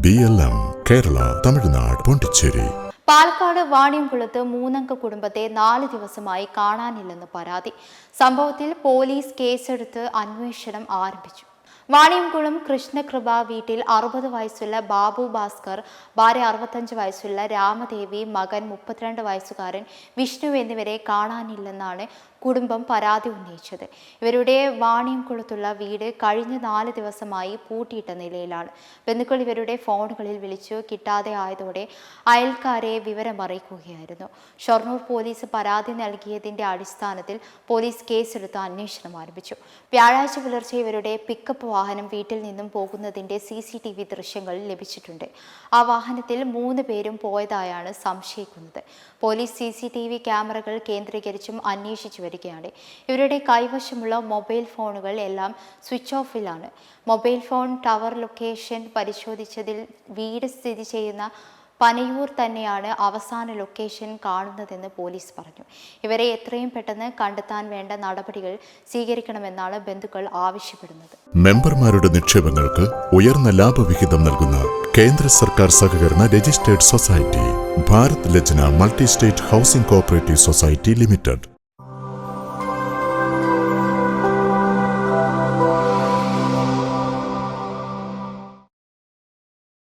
BLM Kerala, Tamil Nadu, Pondicherry. Palakkad വാണിയംകുളത്ത് 3-അംഗ കുടുംബത്തെ 4 ദിവസമായി കാണാനില്ലെന്ന് പരാതി. സംഭവത്തിൽ പോലീസ് കേസെടുത്ത് അന്വേഷണം ആരംഭിച്ചു. വാണിയംകുളം കൃഷ്ണകൃപ വീട്ടിൽ 60 വയസ്സുള്ള ബാബു ഭാസ്കർ, ഭാര്യ 65 വയസ്സുള്ള രാമദേവി, മകൻ 32 വയസ്സുകാരൻ വിഷ്ണു എന്നിവരെ കാണാനില്ലെന്നാണ് കുടുംബം പരാതി ഉന്നയിച്ചത്. ഇവരുടെ വാണിയംകുളത്തുള്ള വീട് കഴിഞ്ഞ 4 ദിവസമായി പൂട്ടിയിട്ട നിലയിലാണ്. ബന്ധുക്കൾ ഇവരുടെ ഫോണുകളിൽ വിളിച്ചു കിട്ടാതെ ആയതോടെ അയൽക്കാരെ വിവരമറിയിക്കുകയായിരുന്നു. ഷൊർണൂർ പോലീസ് പരാതി നൽകിയതിന്റെ അടിസ്ഥാനത്തിൽ പോലീസ് കേസെടുത്ത് അന്വേഷണം ആരംഭിച്ചു. വ്യാഴാഴ്ച പുലർച്ചെ ഇവരുടെ പിക്കപ്പ് വാഹനം വീട്ടിൽ നിന്നും പോകുന്നതിന്റെ CCTV ദൃശ്യങ്ങൾ ലഭിച്ചിട്ടുണ്ട്. ആ വാഹനത്തിൽ 3 പേരും പോയതായാണ് സംശയിക്കുന്നത്. പോലീസ് CCTV ക്യാമറകൾ കേന്ദ്രീകരിച്ചും അന്വേഷിച്ചു വരികയാണ്. ഇവരുടെ കൈവശമുള്ള മൊബൈൽ ഫോണുകൾ എല്ലാം സ്വിച്ച് ഓഫിലാണ്. മൊബൈൽ ഫോൺ ടവർ ലൊക്കേഷൻ പരിശോധിച്ചതിൽ വീട് സ്ഥിതി ചെയ്യുന്ന പനയൂർ തന്നെയാണ് അവസാന ലൊക്കേഷൻ കാണുന്നതെന്ന് പോലീസ് പറഞ്ഞു. ഇവരെ എത്രയും പെട്ടെന്ന് കണ്ടെത്താൻ വേണ്ട നടപടികൾ സ്വീകരിക്കണമെന്നാണ് ബന്ധുക്കൾ ആവശ്യപ്പെടുന്നത്. മെമ്പർമാരുടെ നിക്ഷേപങ്ങൾക്ക് ഉയർന്ന ലാഭവിഹിതം നൽകുന്ന കേന്ദ്ര സർക്കാർ സഹകരണ registered society Bharat Lajna multi state housing cooperative society limited.